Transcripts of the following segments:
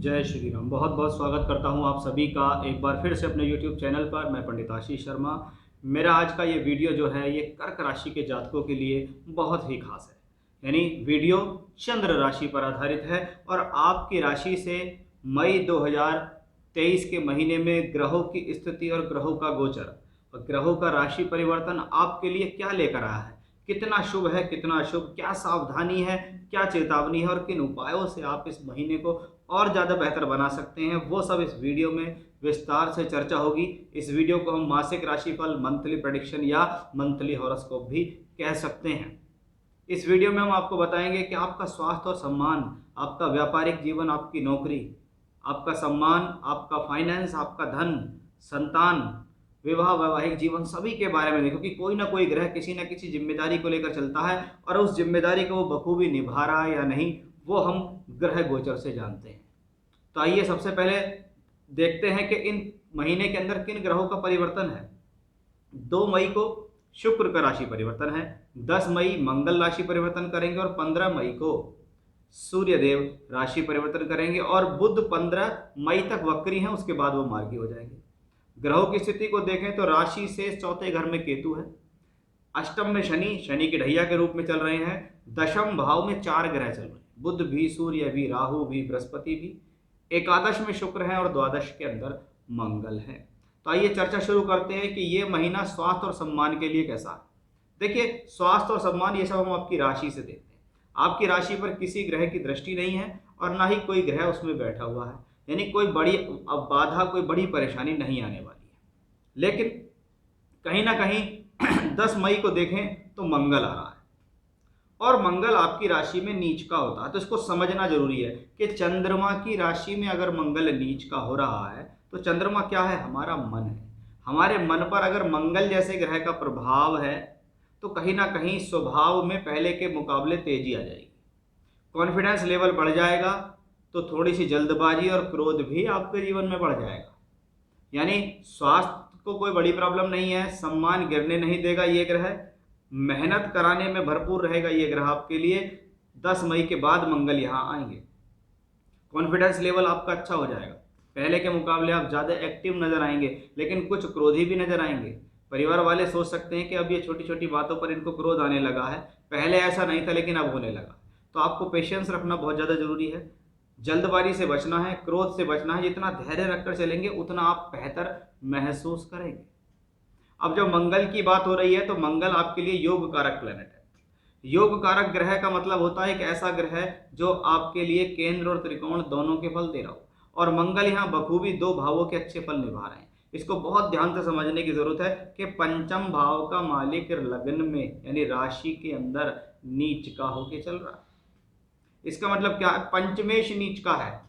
जय श्री राम। बहुत बहुत स्वागत करता हूं आप सभी का एक बार फिर से अपने YouTube चैनल पर। मैं पंडित आशीष शर्मा। मेरा आज का ये वीडियो जो है ये कर्क राशि के जातकों के लिए बहुत ही खास है। यानी वीडियो चंद्र राशि पर आधारित है और आपकी राशि से मई 2023 के महीने में ग्रहों की स्थिति और ग्रहों का गोचर और ग्रहों का राशि परिवर्तन आपके लिए क्या लेकर आया है, कितना शुभ है कितना अशुभ, क्या सावधानी है, क्या चेतावनी है और किन उपायों से आप इस महीने को और ज़्यादा बेहतर बना सकते हैं, वो सब इस वीडियो में विस्तार से चर्चा होगी। इस वीडियो को हम मासिक राशिफल, मंथली प्रेडिक्शन या मंथली हॉरोस्कोप भी कह सकते हैं। इस वीडियो में हम आपको बताएंगे कि आपका स्वास्थ्य और सम्मान, आपका व्यापारिक जीवन, आपकी नौकरी, आपका सम्मान, आपका फाइनेंस, आपका धन, संतान, विवाह, वैवाहिक जीवन, सभी के बारे में देखो कि कोई ना कोई ग्रह किसी न किसी जिम्मेदारी को लेकर चलता है और उस जिम्मेदारी को वो बखूबी निभा रहा है या नहीं, वो हम ग्रह गोचर से जानते हैं। तो आइए सबसे पहले देखते हैं कि इन महीने के अंदर किन ग्रहों का परिवर्तन है। 2 मई को शुक्र का राशि परिवर्तन है, 10 मई मंगल राशि परिवर्तन करेंगे और 15 मई को सूर्य देव राशि परिवर्तन करेंगे और बुध 15 मई तक वक्री हैं, उसके बाद वो मार्गी हो जाएंगे। ग्रहों की स्थिति को देखें तो राशि से चौथे घर में केतु है, अष्टम में शनि, शनि के ढैया के रूप में चल रहे हैं, दशम भाव में 4 ग्रह चल रहे हैं, बुध भी, सूर्य भी, राहु भी, बृहस्पति भी, एकादश में शुक्र है और द्वादश के अंदर मंगल है। तो आइए चर्चा शुरू करते हैं कि ये महीना स्वास्थ्य और सम्मान के लिए कैसा है। देखिए, स्वास्थ्य और सम्मान ये सब हम आपकी राशि से देखते हैं। आपकी राशि पर किसी ग्रह की दृष्टि नहीं है और ना ही कोई ग्रह उसमें बैठा हुआ है, यानी कोई बड़ी अब बाधा, कोई बड़ी परेशानी नहीं आने वाली है। लेकिन कहीं ना कहीं 10 मई को देखें तो मंगल आ रहा है और मंगल आपकी राशि में नीच का होता है। तो इसको समझना जरूरी है कि चंद्रमा की राशि में अगर मंगल नीच का हो रहा है तो चंद्रमा क्या है, हमारा मन है। हमारे मन पर अगर मंगल जैसे ग्रह का प्रभाव है तो कहीं ना कहीं स्वभाव में पहले के मुकाबले तेजी आ जाएगी, कॉन्फिडेंस लेवल बढ़ जाएगा, तो थोड़ी सी जल्दबाजी और क्रोध भी आपके जीवन में बढ़ जाएगा। यानी स्वास्थ्य को कोई बड़ी प्रॉब्लम नहीं है, सम्मान गिरने नहीं देगा ये ग्रह, मेहनत कराने में भरपूर रहेगा ये ग्रह आपके लिए। 10 मई के बाद मंगल यहाँ आएंगे, कॉन्फिडेंस लेवल आपका अच्छा हो जाएगा, पहले के मुकाबले आप ज़्यादा एक्टिव नजर आएंगे, लेकिन कुछ क्रोधी भी नजर आएंगे। परिवार वाले सोच सकते हैं कि अब ये छोटी छोटी बातों पर इनको क्रोध आने लगा है, पहले ऐसा नहीं था लेकिन अब होने लगा। तो आपको पेशेंस रखना बहुत ज़्यादा जरूरी है, जल्दबाजी से बचना है, क्रोध से बचना है। जितना धैर्य रखकर चलेंगे उतना आप बेहतर महसूस करेंगे। अब जब मंगल की बात हो रही है तो मंगल आपके लिए योग कारक प्लेनेट है। योग कारक ग्रह का मतलब होता है एक ऐसा ग्रह जो आपके लिए केंद्र और त्रिकोण दोनों के फल दे रहा हो, और मंगल यहाँ बखूबी 2 भावों के अच्छे फल निभा रहे हैं। इसको बहुत ध्यान से समझने की जरूरत है कि पंचम भाव का मालिक लग्न में यानी राशि के अंदर नीच का होके चल रहा है। इसका मतलब क्या है, पंचमेश नीच का है,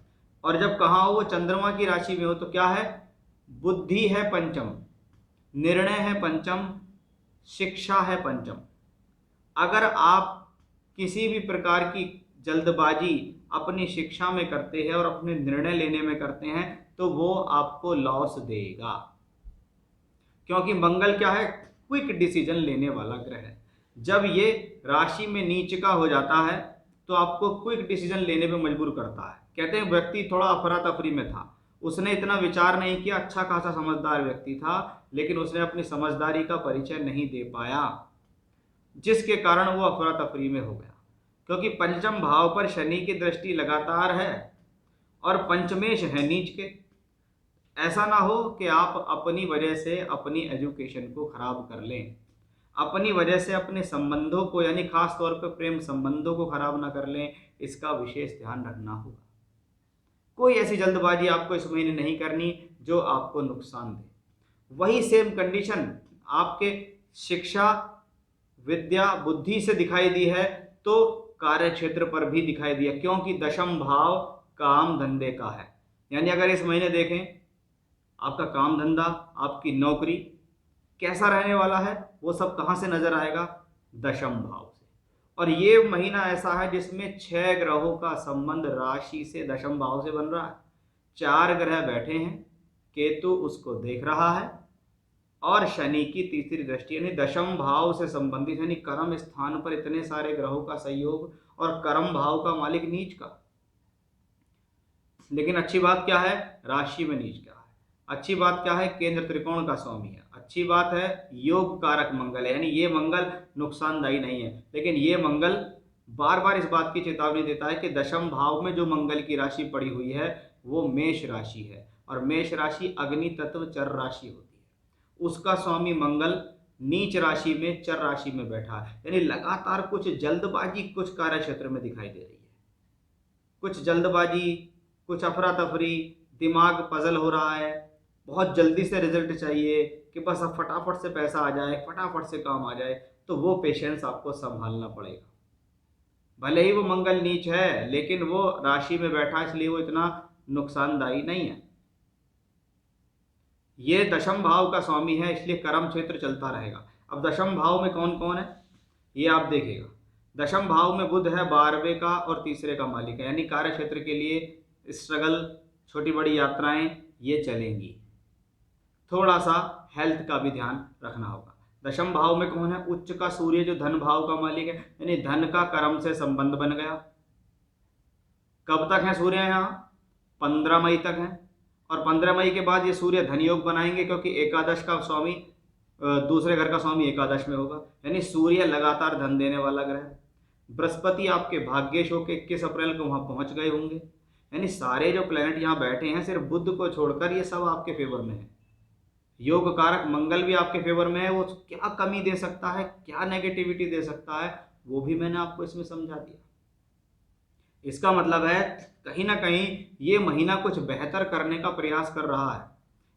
और जब कहा हो वो चंद्रमा की राशि में हो तो क्या है, बुद्धि है पंचम, निर्णय है पंचम, शिक्षा है पंचम। अगर आप किसी भी प्रकार की जल्दबाजी अपनी शिक्षा में करते हैं और अपने निर्णय लेने में करते हैं तो वो आपको लॉस देगा, क्योंकि मंगल क्या है, क्विक डिसीजन लेने वाला ग्रह है। जब ये राशि में नीच का हो जाता है तो आपको क्विक डिसीजन लेने पे मजबूर करता है। कहते हैं व्यक्ति थोड़ा अफरा तफरी में था, उसने इतना विचार नहीं किया, अच्छा खासा समझदार व्यक्ति था, लेकिन उसने अपनी समझदारी का परिचय नहीं दे पाया, जिसके कारण वो अफरा तफरी में हो गया। क्योंकि पंचम भाव पर शनि की दृष्टि लगातार है और पंचमेश है नीच के। ऐसा ना हो कि आप अपनी वजह से अपनी एजुकेशन को खराब कर लें, अपनी वजह से अपने संबंधों को यानी खास तौर पर प्रेम संबंधों को खराब ना कर लें, इसका विशेष ध्यान रखना होगा। कोई ऐसी जल्दबाजी आपको इस महीने नहीं करनी जो आपको नुकसान दे। वही सेम कंडीशन आपके शिक्षा, विद्या, बुद्धि से दिखाई दी है तो कार्य क्षेत्र पर भी दिखाई दिया, क्योंकि दशम भाव काम धंधे का है। यानी अगर इस महीने देखें आपका काम धंधा, आपकी नौकरी कैसा रहने वाला है, वो सब कहाँ से नजर आएगा, दशम भाव से। और ये महीना ऐसा है जिसमें 6 ग्रहों का संबंध राशि से दशम भाव से बन रहा है। 4 ग्रह बैठे हैं, केतु उसको देख रहा है और शनि की तीसरी दृष्टि यानी दशम भाव से संबंधित यानी कर्म स्थान पर इतने सारे ग्रहों का सहयोग और कर्म भाव का मालिक नीच का। लेकिन अच्छी बात क्या है, राशि में नीच क्या है। अच्छी बात क्या है, केंद्र त्रिकोण का स्वामी है। अच्छी बात है, योग कारक मंगल है, यानी ये मंगल नुकसानदायी नहीं है। लेकिन ये मंगल बार बार इस बात की चेतावनी देता है कि दशम भाव में जो मंगल की राशि पड़ी हुई है वो मेष राशि है, और मेष राशि अग्नि तत्व चर राशि होती है। उसका स्वामी मंगल नीच राशि में चर राशि में बैठा है, यानी लगातार कुछ जल्दबाजी कुछ कार्य क्षेत्र में दिखाई दे रही है। कुछ जल्दबाजी, कुछ अफरा तफरी, दिमाग पजल हो रहा है, बहुत जल्दी से रिजल्ट चाहिए कि बस अब फटाफट से पैसा आ जाए, फटाफट से काम आ जाए। तो वो पेशेंस आपको संभालना पड़ेगा। भले ही वो मंगल नीच है, लेकिन वो राशि में बैठा, इसलिए वो इतना नुकसानदायी नहीं है। ये दशम भाव का स्वामी है, इसलिए कर्म क्षेत्र चलता रहेगा। अब दशम भाव में कौन कौन है ये आप देखिएगा। दशम भाव में बुध है, 12वें का और तीसरे का मालिक है, यानी कार्य क्षेत्र के लिए स्ट्रगल, छोटी बड़ी यात्राएं ये चलेंगी। थोड़ा सा हेल्थ का भी ध्यान रखना होगा। दशम भाव में कौन है, उच्च का सूर्य जो धन भाव का मालिक है, यानी धन का कर्म से संबंध बन गया। कब तक है सूर्य यहाँ, 15 मई तक है, और 15 मई के बाद ये सूर्य धन योग बनाएंगे, क्योंकि एकादश का स्वामी दूसरे घर का स्वामी एकादश में होगा, यानी सूर्य लगातार धन देने वाला ग्रह। बृहस्पति आपके भाग्येश होकर 21 अप्रैल को वहां पहुंच गए होंगे, यानी सारे जो प्लेनेट यहाँ बैठे हैं सिर्फ बुध को छोड़कर ये सब आपके फेवर में है। योग कारक मंगल भी आपके फेवर में है, वो क्या कमी दे सकता है, क्या नेगेटिविटी दे सकता है, वो भी मैंने आपको इसमें समझा दिया। इसका मतलब है कहीं ना कहीं ये महीना कुछ बेहतर करने का प्रयास कर रहा है।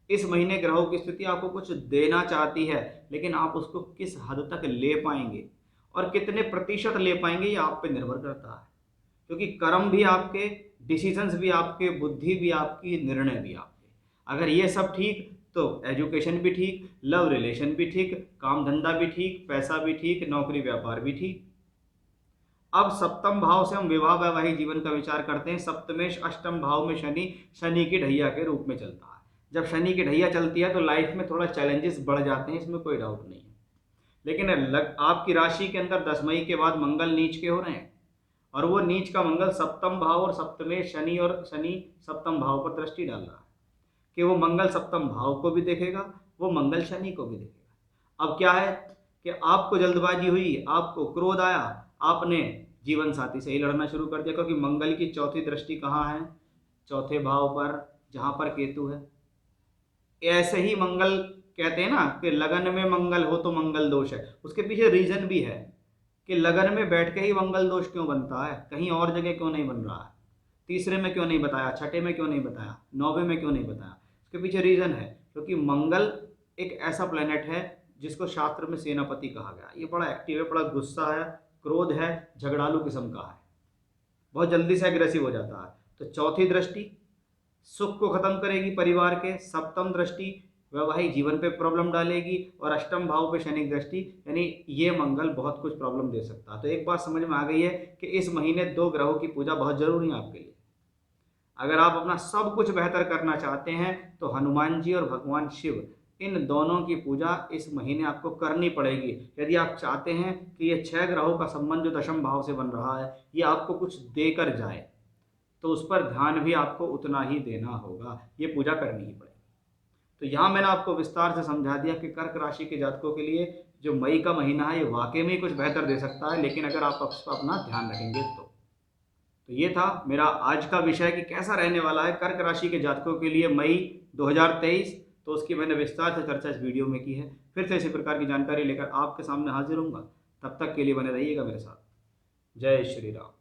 इस महीने ग्रहों की स्थिति आपको कुछ देना चाहती है, लेकिन आप उसको किस हद तक ले पाएंगे और कितने प्रतिशत ले पाएंगे ये आप पे निर्भर करता है। क्योंकि कर्म भी आपके, डिसीजंस भी आपके, बुद्धि भी आपकी, निर्णय भी आपके। अगर ये सब ठीक तो एजुकेशन भी ठीक, लव रिलेशन भी ठीक, काम धंधा भी ठीक, पैसा भी ठीक, नौकरी व्यापार भी ठीक। अब सप्तम भाव से हम विवाह वैवाहिक जीवन का विचार करते हैं। सप्तमेश अष्टम भाव में शनि की ढैया के रूप में चलता है। जब शनि की ढैया चलती है तो लाइफ में थोड़ा चैलेंजेस बढ़ जाते हैं, इसमें कोई डाउट नहीं है। लेकिन आपकी राशि के अंदर 10 मई के बाद मंगल नीच के हो रहे हैं, और वो नीच का मंगल सप्तम भाव और सप्तमेश शनि, और शनि सप्तम भाव पर दृष्टि डाल रहा है कि वो मंगल सप्तम भाव को भी देखेगा, वो मंगल शनि को भी देखेगा। अब क्या है कि आपको जल्दबाजी हुई, आपको क्रोध आया, आपने जीवन साथी से ही लड़ना शुरू कर दिया, क्योंकि मंगल की चौथी दृष्टि कहाँ है, चौथे भाव पर, जहाँ पर केतु है। ऐसे ही मंगल कहते हैं ना कि लगन में मंगल हो तो मंगल दोष है, उसके पीछे रीजन भी है कि लगन में बैठ के ही मंगल दोष क्यों बनता है, कहीं और जगह क्यों नहीं बन रहा है, तीसरे में क्यों नहीं बताया, छठे में क्यों नहीं बताया, 9वें में क्यों नहीं बताया। इसके पीछे रीजन है, क्योंकि मंगल एक ऐसा प्लेनेट है जिसको शास्त्र में सेनापति कहा गया। ये बड़ा एक्टिव है, बड़ा गुस्सा है, क्रोध है, झगड़ालू किस्म का है, बहुत जल्दी से एग्रेसिव हो जाता है। तो चौथी दृष्टि सुख को खत्म करेगी परिवार के, सप्तम दृष्टि वैवाहिक जीवन पे प्रॉब्लम डालेगी, और अष्टम भाव पे शनि दृष्टि, यानी ये मंगल बहुत कुछ प्रॉब्लम दे सकता है। तो एक बात समझ में आ गई है कि इस महीने 2 ग्रहों की पूजा बहुत जरूरी है आपके लिए। अगर आप अपना सब कुछ बेहतर करना चाहते हैं तो हनुमान जी और भगवान शिव, इन दोनों की पूजा इस महीने आपको करनी पड़ेगी। यदि आप चाहते हैं कि ये 6 ग्रहों का संबंध जो दशम भाव से बन रहा है ये आपको कुछ देकर जाए, तो उस पर ध्यान भी आपको उतना ही देना होगा, ये पूजा करनी ही पड़ेगी। तो यहाँ मैंने आपको विस्तार से समझा दिया कि कर्क राशि के जातकों के लिए जो मई का महीना है ये वाकई में कुछ बेहतर दे सकता है, लेकिन अगर आप अपना ध्यान रखेंगे तो ये था मेरा आज का विषय कि कैसा रहने वाला है कर्क राशि के जातकों के लिए मई 2023। तो उसकी मैंने विस्तार से चर्चा इस वीडियो में की है। फिर से इसी प्रकार की जानकारी लेकर आपके सामने हाजिर होऊंगा। तब तक के लिए बने रहिएगा मेरे साथ। जय श्री राम।